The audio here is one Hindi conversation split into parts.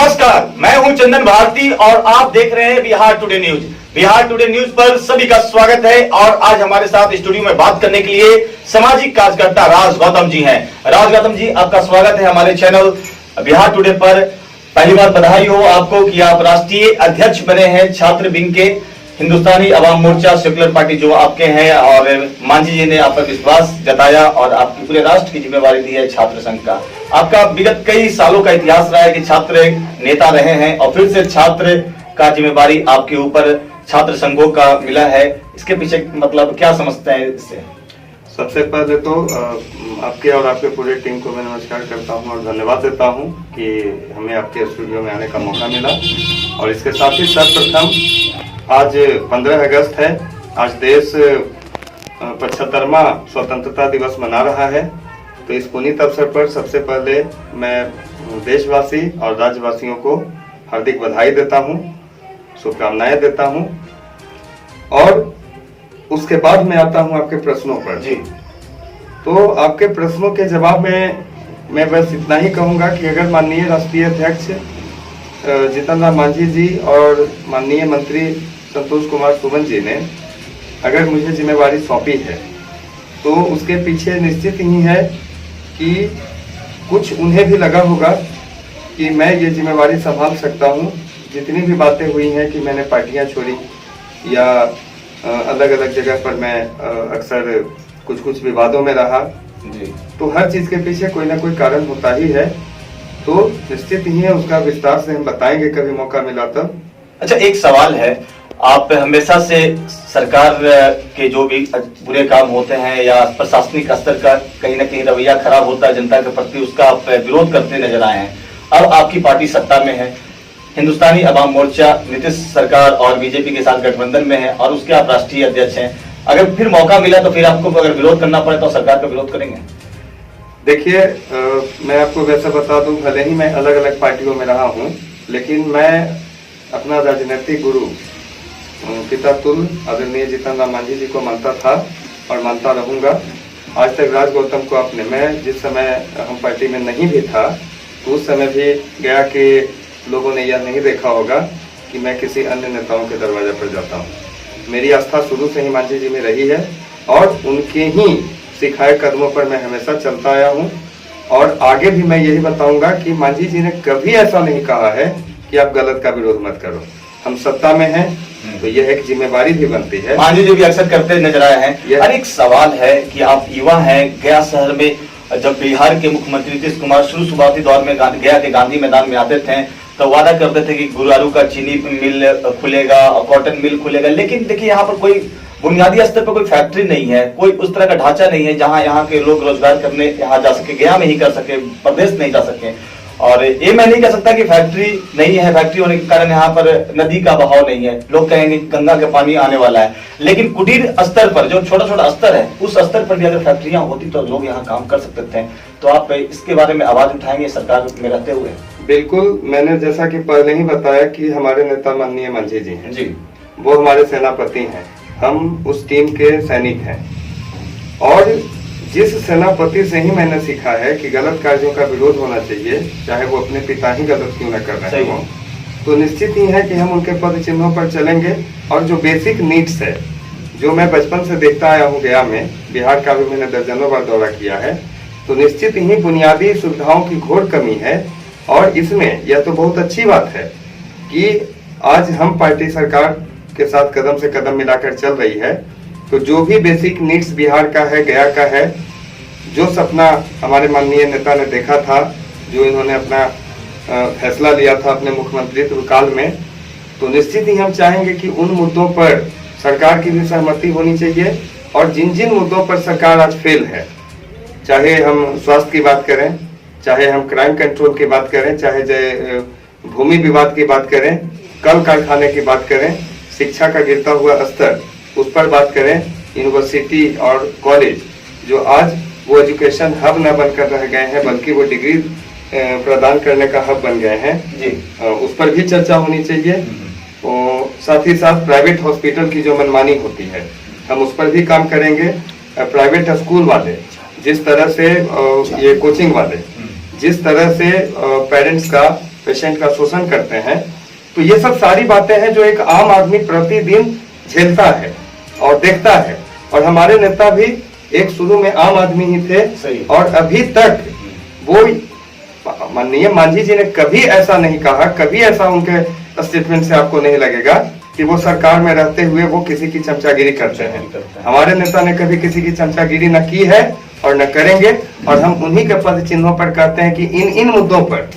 नमस्कार, मैं हूं चंदन भारती और आप देख रहे हैं Bihar today news. Bihar today news पर सभी का स्वागत है और आज हमारे साथ स्टूडियो में बात करने के लिए सामाजिक कार्यकर्ता राज गौतम जी हैं। राज गौतम जी, आपका स्वागत है हमारे चैनल बिहार टुडे पर। पहली बार बधाई हो आपको कि आप राष्ट्रीय अध्यक्ष बने हैं छात्र विंग के, हिंदुस्तानी अवाम मोर्चा सेक्युलर पार्टी जो आपके हैं, और मांझी जी ने आप पर विश्वास जताया और आपकी पूरे राष्ट्र की जिम्मेवारी दी है छात्र संघ का। आपका विगत कई सालों का इतिहास रहा है कि छात्र नेता रहे हैं और फिर से छात्र का जिम्मेवारी आपके ऊपर छात्र संघों का मिला है। इसके पीछे मतलब क्या समझते हैं इससे? सबसे पहले तो आपके और आपके पूरे टीम को मैं नमस्कार करता हूं और धन्यवाद देता हूं कि हमें आपके स्टूडियो में आने का मौका मिला। और इसके साथ ही सर्वप्रथम आज 15 अगस्त है, आज देश 75वां स्वतंत्रता दिवस मना रहा है। तो इस पुनीत अवसर पर सबसे पहले मैं देशवासी और राज्यवासियों को हार्दिक बधाई देता हूं, शुभकामनाएं देता हूं। और उसके बाद मैं आता हूं आपके प्रश्नों पर। जी, तो आपके प्रश्नों के जवाब में मैं बस इतना ही कहूंगा कि अगर माननीय राष्ट्रीय अध्यक्ष जीतन राम मांझी जी और माननीय मंत्री संतोष कुमार सुमन जी ने अगर मुझे जिम्मेवारी सौंपी है तो उसके पीछे निश्चित ही है कि कुछ उन्हें भी लगा होगा कि मैं ये जिम्मेवारी संभाल सकता हूँ। जितनी भी बातें हुई हैं कि मैंने पार्टियां छोड़ी या अलग अलग जगह पर मैं अक्सर कुछ विवादों में रहा जी, तो हर चीज के पीछे कोई ना कोई कारण होता ही है। तो निश्चित ही है, उसका विस्तार से हम बताएंगे कभी मौका मिला तब। अच्छा, एक सवाल है, आप हमेशा से सरकार के जो भी बुरे काम होते हैं या प्रशासनिक स्तर का कहीं ना कहीं रवैया खराब होता है जनता के प्रति, उसका आप विरोध करते नजर आए हैं। अब आपकी पार्टी सत्ता में है, हिंदुस्तानी अवाम मोर्चा नीतीश सरकार और बीजेपी के साथ गठबंधन में है और उसके आप राष्ट्रीय अध्यक्ष हैं। अगर फिर मौका मिला तो फिर आपको अगर विरोध करना पड़े तो सरकार का विरोध करेंगे? देखिए, मैं आपको वैसे बता दूं, भले ही मैं अलग अलग पार्टियों में रहा हूं, लेकिन मैं अपना राजनीतिक गुरु पिता तुल्य आदरणीय जीतन राम मांझी जी को मानता था और मानता रहूंगा। आज तक राज गौतम को आपने, मैं जिस समय हम पार्टी में नहीं भी था तो उस समय भी गया कि लोगों ने यह नहीं देखा होगा कि मैं किसी अन्य नेताओं के दरवाजे पर जाता हूँ। मेरी आस्था शुरू से ही मांझी जी में रही है और उनके ही सिखाए कदमों पर मैं हमेशा चलता आया हूँ। और आगे भी मैं यही बताऊंगा कि मांझी जी ने कभी ऐसा नहीं कहा है कि आप गलत का विरोध मत करो। हम सत्ता में हैं तो यह एक जिम्मेवारी भी बनती है। मांझी जी भी अक्सर करते नजर आए हैं। और एक सवाल है कि आप युवा हैं, गया शहर में जब बिहार के मुख्यमंत्री नीतीश कुमार शुरुआती दौर में गया के गांधी मैदान में आते थे तो वादा करते थे कि गुरारू का चीनी मिल खुलेगा और कॉटन मिल खुलेगा, लेकिन देखिए यहाँ पर कोई बुनियादी स्तर पर कोई फैक्ट्री नहीं है, कोई उस तरह का ढांचा नहीं है जहां यहाँ के लोग रोजगार करने यहाँ जा सके, गया में ही कर सके, प्रदेश नहीं जा सके। और ये मैं नहीं कह सकता कि फैक्ट्री नहीं है, फैक्ट्री होने के कारण यहाँ पर नदी का बहाव नहीं है, लोग कहेंगे गंगा का पानी आने वाला है, लेकिन कुटीर स्तर पर जो छोटा छोटा स्तर है उस स्तर पर भी अगर फैक्ट्रियां होती तो लोग यहाँ काम कर सकते थे। तो आप इसके बारे में आवाज उठाएंगे सरकार में रहते हुए? बिल्कुल, मैंने जैसा कि पहले ही बताया कि हमारे नेता माननीय मांझी जी हैं, जी, वो हमारे सेनापति हैं, हम उस टीम के सैनिक हैं। और जिस सेनापति से ही मैंने सीखा है कि गलत कार्यों का विरोध होना चाहिए, चाहे वो अपने पिता ही गलत क्यों न कर रहे हो, तो निश्चित ही है कि हम उनके पद चिन्हों पर चलेंगे। और जो बेसिक नीड्स है, जो मैं बचपन से देखता आया हूँ, गया में, बिहार का भी मैंने दर्जनों बार दौरा किया है, तो निश्चित ही बुनियादी सुविधाओं की घोर कमी है। और इसमें यह तो बहुत अच्छी बात है कि आज हम पार्टी सरकार के साथ कदम से कदम मिलाकर चल रही है, तो जो भी बेसिक नीड्स बिहार का है, गया का है, जो सपना हमारे माननीय नेता ने देखा था, जो इन्होंने अपना फैसला लिया था अपने मुख्यमंत्रित्व काल में, तो निश्चित ही हम चाहेंगे कि उन मुद्दों पर सरकार की भी सहमति होनी चाहिए। और जिन जिन मुद्दों पर सरकार आज फेल है, चाहे हम स्वास्थ्य की बात करें, चाहे हम क्राइम कंट्रोल की बात करें, चाहे भूमि विवाद की बात करें, कल कारखाने की बात करें, शिक्षा का गिरता हुआ स्तर उस पर बात करें, यूनिवर्सिटी और कॉलेज जो आज वो एजुकेशन हब न बनकर रह गए हैं बल्कि वो डिग्री प्रदान करने का हब बन गए हैं जी, उस पर भी चर्चा होनी चाहिए। और साथ ही साथ प्राइवेट हॉस्पिटल की जो मनमानी होती है, हम उस पर भी काम करेंगे। प्राइवेट स्कूल वाले जिस तरह से ये कोचिंग वाले जिस तरह से पेरेंट्स का पेशेंट का शोषण करते हैं। तो ये सब सारी बातें हैं जो एक आम आदमी प्रतिदिन झेलता है और देखता है। और हमारे नेता भी एक शुरू में आम आदमी ही थे और अभी तक वो माननीय मांझी जी ने कभी ऐसा नहीं कहा, कभी ऐसा उनके स्टेटमेंट से आपको नहीं लगेगा कि वो सरकार में रहते हुए वो किसी की चमचागिरी करते हैं। हमारे नेता ने कभी किसी की चमचागिरी न की है और न करेंगे। और हम उन्हीं के पद चिन्हों पर कहते हैं कि इन मुद्दों पर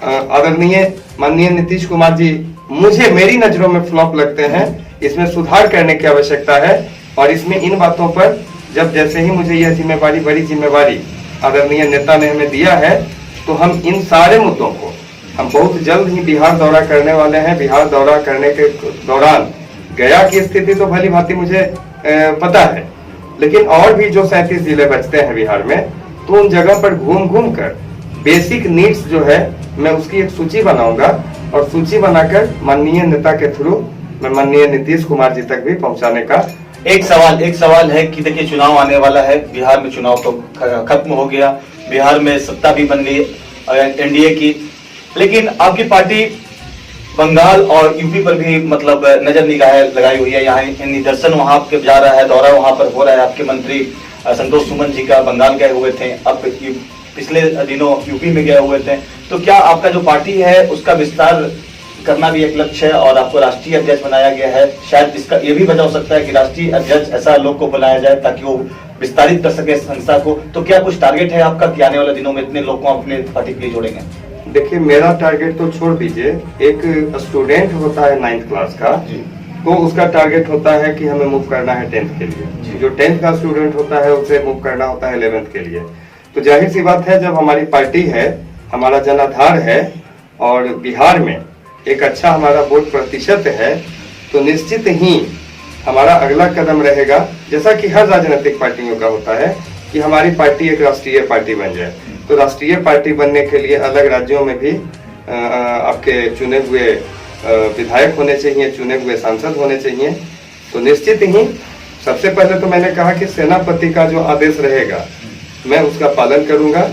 आदरणीय माननीय नीतीश कुमार जी मुझे मेरी नजरों में फ्लॉप लगते हैं। इसमें सुधार करने की आवश्यकता है और इसमें इन बातों पर जब जैसे ही मुझे यह जिम्मेवारी, बड़ी जिम्मेवारी आदरणीय नेता ने हमें दिया है, तो हम इन सारे मुद्दों को हम बहुत जल्द ही बिहार दौरा करने वाले हैं। बिहार दौरा करने के दौरान गया की स्थिति तो भली भांति मुझे पता है, लेकिन और भी जो 37 जिले बचते हैं बिहार में, तो उन जगह पर घूम घूम कर बेसिक नीड्स जो है मैं उसकी एक सूची बनाऊंगा और सूची बनाकर माननीय नेता के थ्रू मैं माननीय नीतीश कुमार जी तक भी पहुंचाने का। एक सवाल है कि देखिए चुनाव आने वाला है, बिहार में चुनाव तो खत्म हो गया, बिहार में सत्ता भी बन गई एनडीए की, लेकिन आपकी पार्टी बंगाल और यूपी पर भी मतलब नजर निगाह लगाई हुई है। यहाँ निदर्शन वहां पे जा रहा है, दौरा वहां पर हो रहा है। आपके मंत्री संतोष सुमन जी का बंगाल गए हुए थे, अब पिछले दिनों यूपी में गए हुए थे। तो क्या आपका जो पार्टी है उसका विस्तार करना भी एक लक्ष्य है और आपको राष्ट्रीय अध्यक्ष बनाया गया है? शायद इसका ये भी वजह हो सकता है कि राष्ट्रीय अध्यक्ष ऐसा लोग को बनाया जाए ताकि वो विस्तारित कर सके संस्था को। तो क्या कुछ टारगेट है आपका कि आने वाले दिनों में इतने लोग को अपने पार्टी के लिए जोड़ेंगे? देखिए, मेरा टारगेट तो छोड़ दीजिए, एक स्टूडेंट होता है 9th क्लास का, तो उसका टारगेट होता है कि हमें मूव करना है 10th के लिए। जो 10th का स्टूडेंट होता है उसे मूव करना होता है 11th के लिए। तो जाहिर सी बात है, जब हमारी पार्टी है, हमारा जनाधार है और बिहार में एक अच्छा हमारा वोट प्रतिशत है, तो निश्चित ही हमारा अगला कदम रहेगा, जैसा कि हर राजनीतिक पार्टियों का होता है, कि हमारी पार्टी एक राष्ट्रीय पार्टी बन जाए। तो राष्ट्रीय पार्टी बनने के लिए अलग राज्यों में भी आपके चुने हुए विधायक होने चाहिए, चुने हुए सांसद होने चाहिए। तो निश्चित ही सबसे पहले तो मैंने कहा कि सेनापति का जो आदेश रहेगा मैं उसका पालन करूंगा।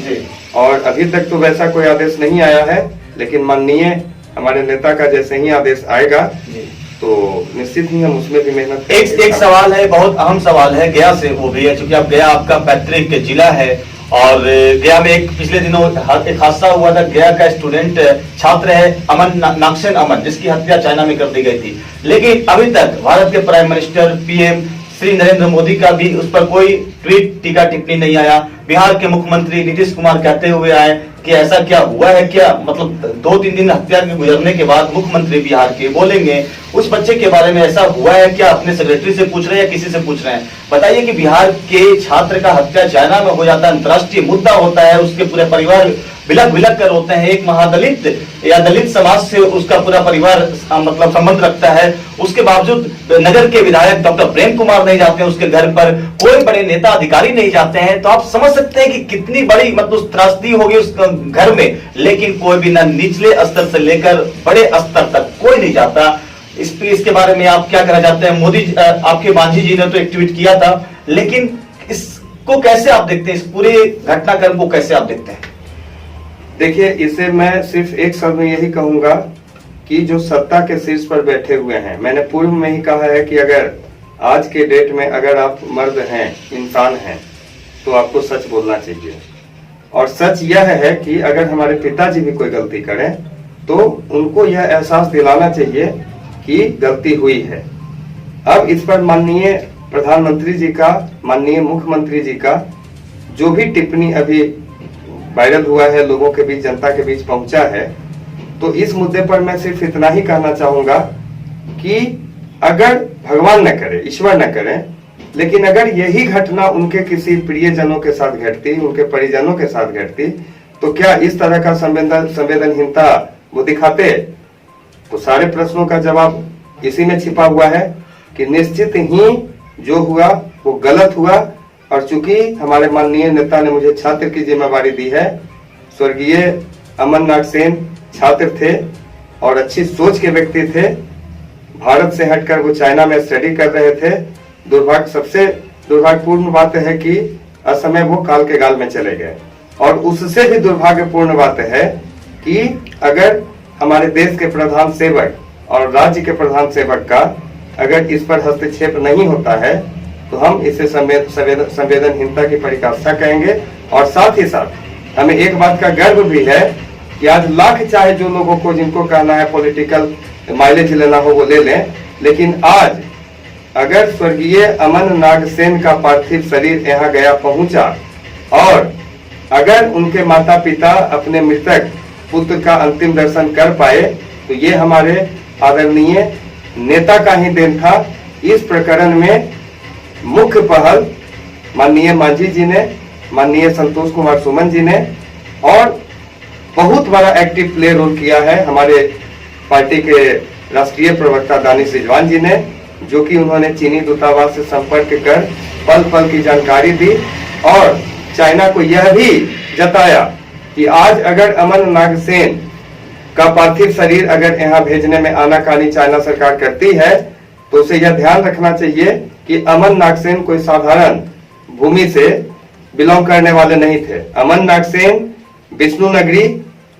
और अभी तक तो वैसा कोई आदेश नहीं आया है, लेकिन माननीय हमारे नेता का जैसे ही आदेश आएगा तो निश्चित ही हम उसमें भी मेहनत। एक सवाल है, बहुत अहम सवाल है, गया से वो भी है, क्योंकि अब गया आपका पैतृक जिला है और गया में एक पिछले दिनों एक हादसा हुआ था। गया का स्टूडेंट छात्र है अमन नागसेन अमन, जिसकी हत्या चाइना में कर दी गई थी, लेकिन अभी तक भारत के prime minister PM Shri Narendra Modi का भी उस पर कोई ट्वीट, टीका टिप्पणी नहीं आया। बिहार के मुख्यमंत्री नीतीश कुमार कहते हुए आए कि ऐसा क्या हुआ है, क्या मतलब 2-3 दिन हत्या के गुजरने के बाद मुख्यमंत्री बिहार के बोलेंगे उस बच्चे के बारे में, ऐसा हुआ है क्या? अपने सेक्रेटरी से पूछ रहे हैं या किसी से पूछ रहे हैं? बताइए कि बिहार के छात्र का हत्या चाइना में हो जाता है, अंतर्राष्ट्रीय मुद्दा होता है, उसके पूरे परिवार बिलक बिलक कर रोते हैं। एक महादलित या दलित समाज से उसका पूरा परिवार मतलब संबंध रखता है, उसके बावजूद नगर के विधायक डॉक्टर प्रेम कुमार नहीं जाते हैं उसके घर पर, कोई बड़े नेता अधिकारी नहीं जाते हैं। तो आप समझ सकते हैं कि कितनी बड़ी मतलब त्रासदी होगी उस घर में, लेकिन कोई भी ना निचले स्तर से लेकर बड़े स्तर तक कोई नहीं जाता। इसके बारे में आप क्या कहना चाहते हैं? मोदी आपके मांझी जी ने तो एक ट्वीट किया था, लेकिन इसको कैसे आप देखते हैं, इस पूरे घटनाक्रम को कैसे आप देखते हैं? देखिए, इसे मैं सिर्फ एक शब्द में यही कहूंगा कि जो सत्ता के शीर्ष पर बैठे हुए हैं, मैंने पूर्व में ही कहा है कि अगर आज के डेट में अगर आप मर्द हैं, इंसान हैं, तो आपको सच बोलना चाहिए। और सच यह है कि अगर हमारे पिताजी भी कोई गलती करें तो उनको यह एहसास दिलाना चाहिए कि गलती हुई है। अब इस पर माननीय प्रधानमंत्री जी का, माननीय मुख्यमंत्री जी का जो भी टिप्पणी अभी वायरल हुआ है, लोगों के बीच, जनता के बीच पहुंचा है, तो इस मुद्दे पर मैं सिर्फ इतना ही कहना चाहूंगा कि अगर भगवान न करे, ईश्वर न करे, लेकिन अगर यही घटना उनके किसी प्रियजनों के साथ घटती, उनके परिजनों के साथ घटती, तो क्या इस तरह का संवेदनहीनता वो दिखाते? तो सारे प्रश्नों का जवाब इसी में छिपा हुआ है कि निश्चित ही जो हुआ वो गलत हुआ। और चूंकि हमारे माननीय नेता ने मुझे छात्र की जिम्मेवारी दी है, स्वर्गीय अमन नागसेन छात्र थे और अच्छी सोच के व्यक्ति थे, भारत से हटकर वो चाइना में स्टडी कर रहे थे। सबसे दुर्भाग्यपूर्ण बात है कि असमय वो काल के गाल में चले गए। और उससे भी दुर्भाग्यपूर्ण बात है कि अगर हमारे देश के प्रधान सेवक और राज्य के प्रधान सेवक का अगर इस पर हस्तक्षेप नहीं होता है तो हम इसे संवेदनहीनता की पराकाष्ठा कहेंगे। और साथ ही साथ हमें एक बात का गर्व भी है कि आज लाख चाहे जो लोगों को जिनको कहना है पॉलिटिकल माइलेज लेना हो वो ले लें, लेकिन आज अगर स्वर्गीय अमन नागसेन का पार्थिव शरीर यहाँ गया पहुंचा और अगर उनके माता पिता अपने मृतक पुत्र का अंतिम दर्शन कर पाए तो ये हमारे आदरणीय नेता का ही देन था। इस प्रकरण में मुख्य पहल माननीय मांझी जी ने, माननीय संतोष कुमार सुमन जी ने और बहुत बड़ा एक्टिव प्ले रोल किया है हमारे पार्टी के राष्ट्रीय प्रवक्ता दानिश रिजवान जी ने, जो कि उन्होंने चीनी दूतावास से संपर्क कर पल पल की जानकारी दी और चाइना को यह भी जताया कि आज अगर अमन नागसेन का पार्थिव शरीर अगर यहाँ भेजने में आनाकानी चाइना सरकार करती है तो उसे यह ध्यान रखना चाहिए कि अमन नागसेन कोई साधारण भूमि से बिलोंग करने वाले नहीं थे। अमन नागसेन विष्णु नगरी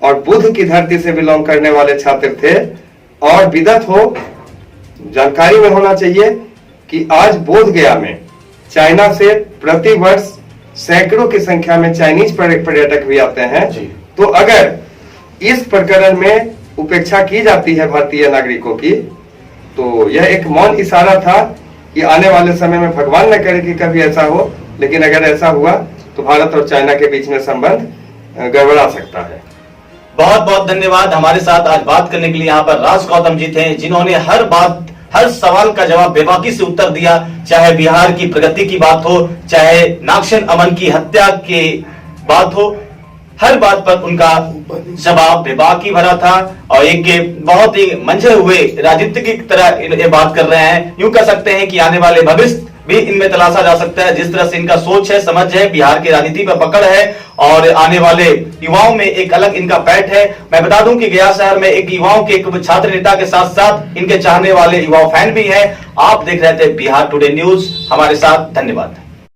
और बुद्ध की धरती से बिलोंग करने वाले छात्र थे। और विदत हो, जानकारी में होना चाहिए कि आज बोध गया में चाइना से प्रति वर्ष सैकड़ों की संख्या में चाइनीज पर्यटक भी आते हैं। तो अगर इस प्रकरण में उपेक्षा की जाती है भारतीय नागरिकों की तो यह एक मौन इशारा था कि आने वाले समय में भगवान न करे कि कभी ऐसा हो, लेकिन अगर ऐसा हुआ तो भारत और चाइना के बीच में संबंध गड़बड़ा सकता है। बहुत बहुत धन्यवाद। हमारे साथ आज बात करने के लिए यहाँ पर राज गौतम जी थे, जिन्होंने हर सवाल का जवाब बेबाकी से उत्तर दिया। चाहे बिहार की प्रगति की बात हो, चाहे नागसेन अमन की हत्या की बात हो, हर बात पर उनका जवाब बेबाकी भरा था और एक बहुत ही मंझे हुए राजनीति की तरह ये बात कर रहे हैं। यूं कह सकते हैं कि आने वाले भविष्य भी इनमें तलाशा जा सकता है। जिस तरह से इनका सोच है, समझ है, बिहार की राजनीति पर पकड़ है और आने वाले युवाओं में एक अलग इनका पैठ है। मैं बता दूं कि गया शहर में एक युवाओं के एक छात्र नेता के साथ साथ इनके चाहने वाले युवा फैन भी हैं। आप देख रहे थे बिहार टुडे न्यूज, हमारे साथ धन्यवाद।